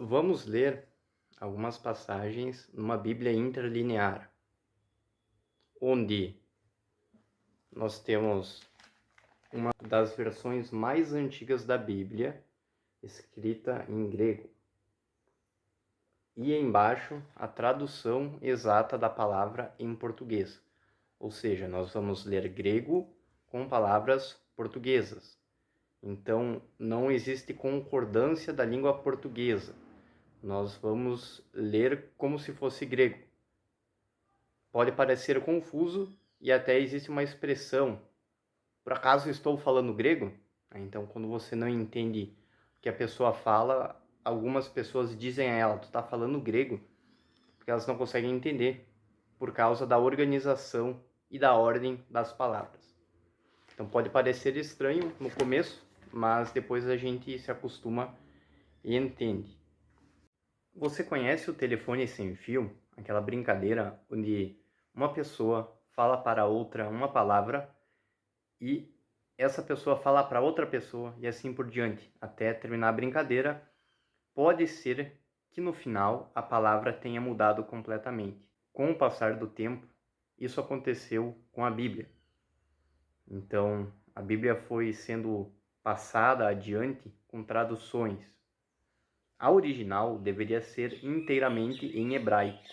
Vamos ler algumas passagens numa Bíblia interlinear, onde nós temos uma das versões mais antigas da Bíblia, escrita em grego. E embaixo a tradução exata da palavra em português. Ou seja, nós vamos ler grego com palavras portuguesas. Então, não existe concordância da língua portuguesa. Nós vamos ler como se fosse grego. Pode parecer confuso e até existe uma expressão. Por acaso estou falando grego? Então, quando você não entende o que a pessoa fala, algumas pessoas dizem a ela, tu está falando grego? Porque elas não conseguem entender por causa da organização e da ordem das palavras. Então, pode parecer estranho no começo, mas depois a gente se acostuma e entende. Você conhece o telefone sem fio? Aquela brincadeira onde uma pessoa fala para outra uma palavra e essa pessoa fala para outra pessoa e assim por diante, até terminar a brincadeira. Pode ser que no final a palavra tenha mudado completamente. Com o passar do tempo, isso aconteceu com a Bíblia. Então, a Bíblia foi sendo passada adiante com traduções. A original deveria ser inteiramente em hebraico.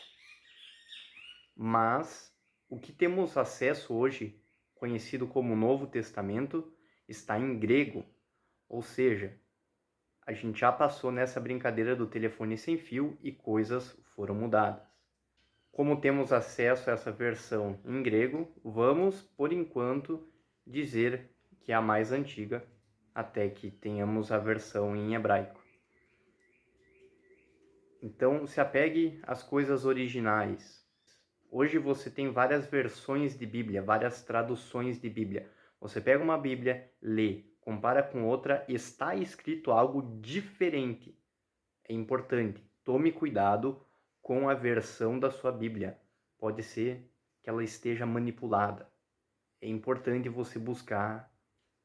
Mas o que temos acesso hoje, conhecido como Novo Testamento, está em grego. Ou seja, a gente já passou nessa brincadeira do telefone sem fio e coisas foram mudadas. Como temos acesso a essa versão em grego, vamos, por enquanto, dizer que é a mais antiga, até que tenhamos a versão em hebraico. Então, se apegue às coisas originais. Hoje você tem várias versões de Bíblia, várias traduções de Bíblia. Você pega uma Bíblia, lê, compara com outra, está escrito algo diferente. É importante, tome cuidado com a versão da sua Bíblia. Pode ser que ela esteja manipulada. É importante você buscar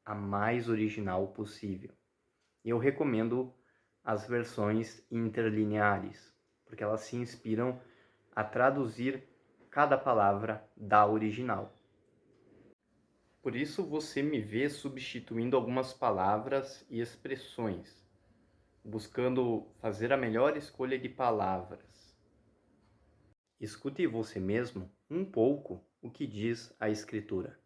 a mais original possível. Eu recomendo as versões interlineares, porque elas se inspiram a traduzir cada palavra da original. Por isso você me vê substituindo algumas palavras e expressões, buscando fazer a melhor escolha de palavras. Escute você mesmo um pouco o que diz a Escritura.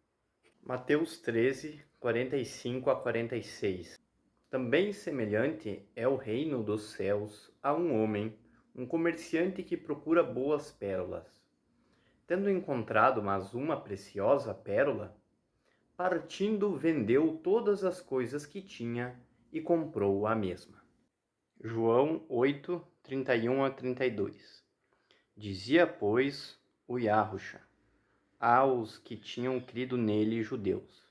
Mateus 13, 45 a 46. Também semelhante é o reino dos céus a um homem, um comerciante que procura boas pérolas. Tendo encontrado mas uma preciosa pérola, partindo vendeu todas as coisas que tinha e comprou a mesma. João 8, 31 a 32. Dizia, pois, o Yahusha aos que tinham crido nele, judeus: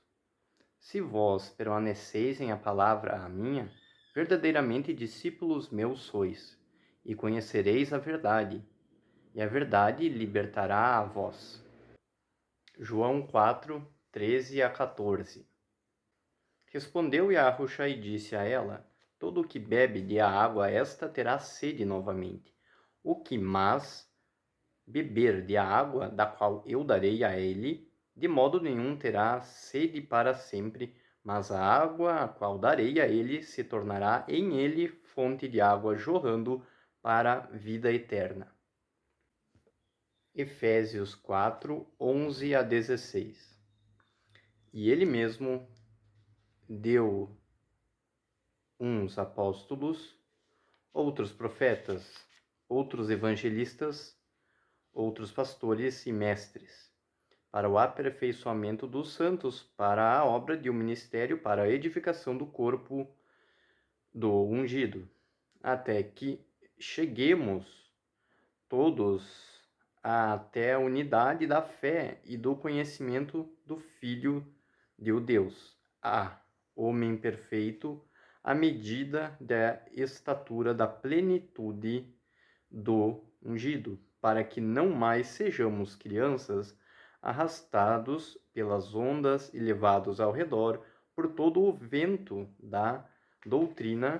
se vós permaneceis em a palavra a minha, verdadeiramente discípulos meus sois, e conhecereis a verdade, e a verdade libertará a vós. João 4, 13 a 14. Respondeu Yahusha e disse a ela: todo o que bebe de a água esta terá sede novamente. O que mais beber de a água da qual eu darei a ele, de modo nenhum terá sede para sempre, mas a água a qual darei a ele se tornará em ele fonte de água jorrando para a vida eterna. Efésios 4, 11 a 16. E ele mesmo deu uns apóstolos, outros profetas, outros evangelistas, outros pastores e mestres, para o aperfeiçoamento dos santos, para a obra de um ministério, para a edificação do corpo do ungido, até que cheguemos todos até a unidade da fé e do conhecimento do Filho de Deus, a homem perfeito, à medida da estatura da plenitude do ungido, para que não mais sejamos crianças arrastados pelas ondas e levados ao redor por todo o vento da doutrina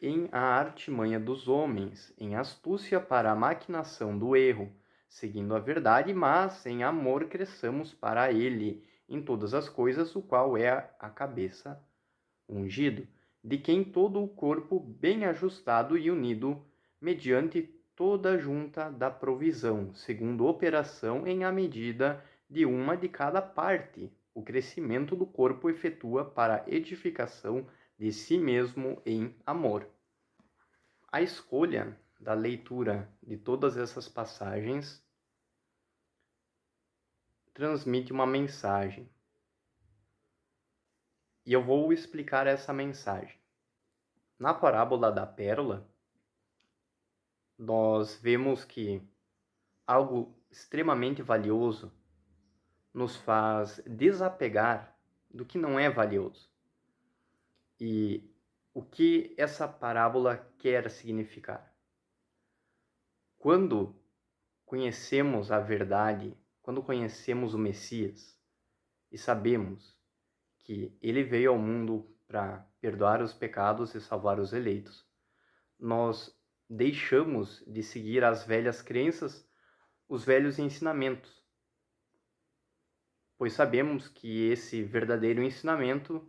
em a artimanha dos homens, em astúcia para a maquinação do erro, seguindo a verdade, mas em amor cresçamos para ele, em todas as coisas, o qual é a cabeça, ungido, de quem todo o corpo bem ajustado e unido, mediante toda a junta da provisão, segundo operação em a medida de uma de cada parte, o crescimento do corpo efetua para a edificação de si mesmo em amor. A escolha da leitura de todas essas passagens transmite uma mensagem. E eu vou explicar essa mensagem. Na parábola da pérola, nós vemos que algo extremamente valioso nos faz desapegar do que não é valioso. E o que essa parábola quer significar? Quando conhecemos a verdade, quando conhecemos o Messias e sabemos que ele veio ao mundo para perdoar os pecados e salvar os eleitos, nós deixamos de seguir as velhas crenças, os velhos ensinamentos, pois sabemos que esse verdadeiro ensinamento,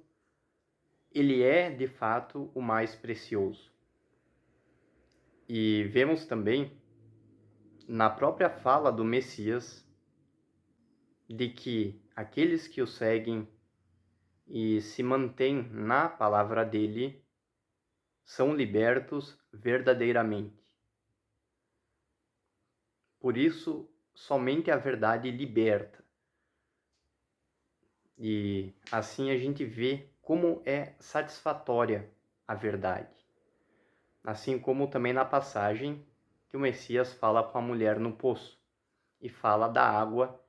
ele é de fato o mais precioso. E vemos também na própria fala do Messias de que aqueles que o seguem e se mantêm na palavra dele são libertos verdadeiramente. Por isso, somente a verdade liberta. E assim a gente vê como é satisfatória a verdade. Assim como também na passagem que o Messias fala com a mulher no poço e fala da água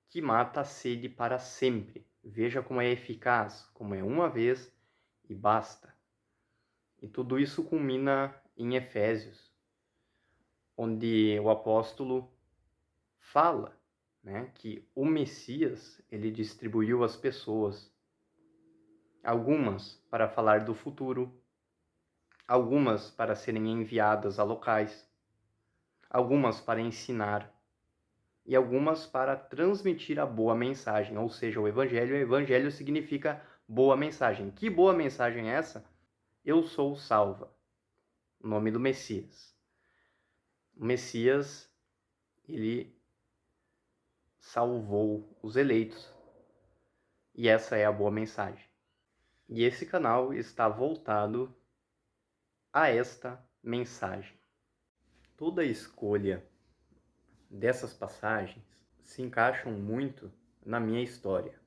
que mata a sede para sempre. Veja como é eficaz, como é uma vez e basta. E tudo isso culmina em Efésios, onde o apóstolo fala, né, que o Messias, ele distribuiu as pessoas, algumas para falar do futuro, algumas para serem enviadas a locais, algumas para ensinar e algumas para transmitir a boa mensagem, ou seja, o evangelho. O evangelho significa boa mensagem. Que boa mensagem é essa? Eu sou salva. O nome do Messias. O Messias, ele salvou os eleitos. E essa é a boa mensagem. E esse canal está voltado a esta mensagem. Toda a escolha dessas passagens se encaixam muito na minha história.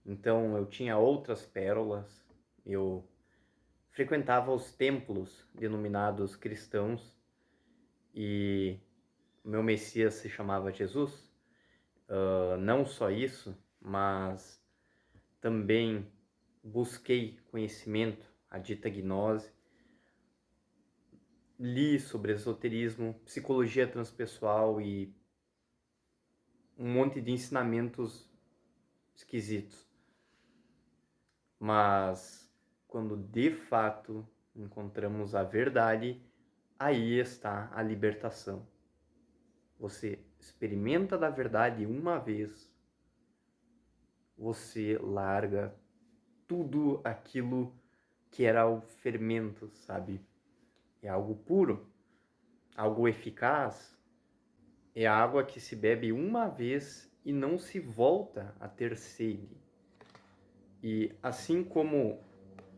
Então eu tinha outras pérolas, eu frequentava os templos denominados cristãos e meu Messias se chamava Jesus. Não só isso, mas também busquei conhecimento, a dita gnose, li sobre esoterismo, psicologia transpessoal e um monte de ensinamentos esquisitos. Mas quando de fato encontramos a verdade, aí está a libertação. Você experimenta da verdade uma vez, você larga tudo aquilo que era o fermento, sabe? É algo puro, algo eficaz, é a água que se bebe uma vez e não se volta a ter sede. E assim como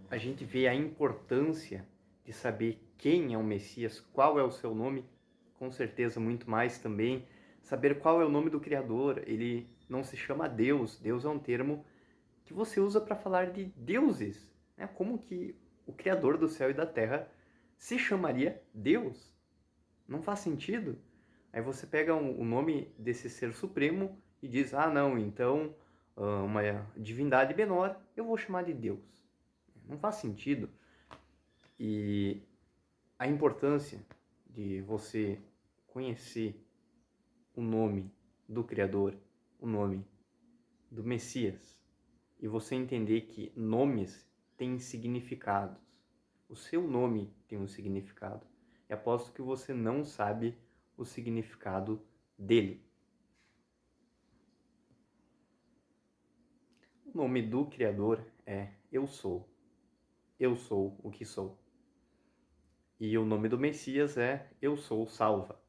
a gente vê a importância de saber quem é o Messias, qual é o seu nome, com certeza muito mais também, saber qual é o nome do Criador. Ele não se chama Deus, Deus é um termo que você usa para falar de deuses, né? Como que o Criador do céu e da terra se chamaria Deus? Não faz sentido. Aí você pega o nome desse ser supremo e diz, ah não, então uma divindade menor eu vou chamar de Deus. Não faz sentido. E a importância de você conhecer o nome do Criador, o nome do Messias, e você entender que nomes têm significados. O seu nome tem um significado. E aposto que você não sabe o significado dele. O nome do Criador é Eu Sou. Eu sou o que sou. E o nome do Messias é Eu Sou Salva.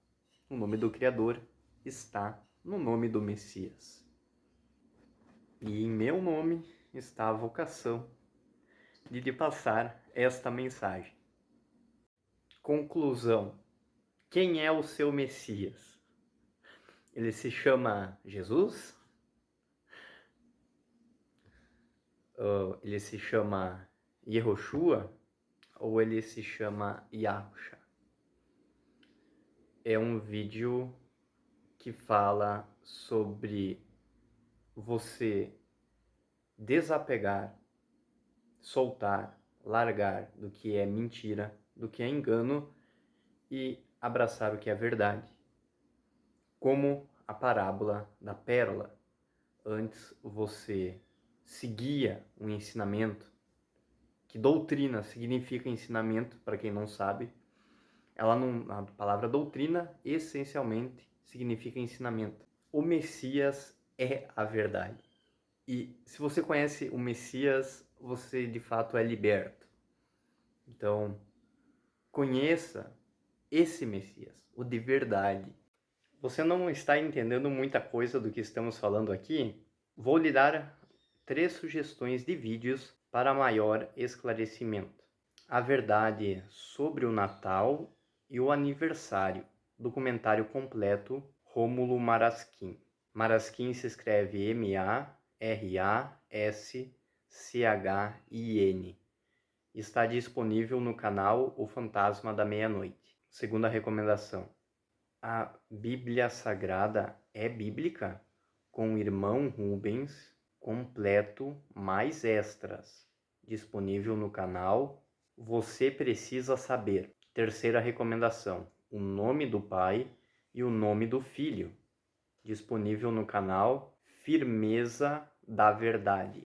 O nome do Criador está no nome do Messias. E em meu nome está a vocação de lhe passar esta mensagem. Conclusão. Quem é o seu Messias? Ele se chama Jesus? Ele se chama Yehoshua? Ou ele se chama Yahusha? É um vídeo que fala sobre você desapegar, soltar, largar do que é mentira, do que é engano e abraçar o que é verdade. Como a parábola da pérola. Antes você seguia um ensinamento, que doutrina significa ensinamento, para quem não sabe. A palavra doutrina essencialmente significa ensinamento. O Messias é a verdade. E se você conhece o Messias, você de fato é liberto. Então, conheça esse Messias, o de verdade. Você não está entendendo muita coisa do que estamos falando aqui? Vou lhe dar 3 sugestões de vídeos para maior esclarecimento. A verdade sobre o Natal e o aniversário. Documentário completo, Rômulo Marasquim. Marasquim se escreve M-A-R-A-S-C-H-I-N. Está disponível no canal O Fantasma da Meia-Noite. Segunda recomendação. A Bíblia Sagrada é bíblica? Com o irmão Rubens, completo, mais extras. Disponível no canal Você Precisa Saber. Terceira recomendação. O nome do Pai e o nome do Filho. Disponível no canal Firmeza da Verdade.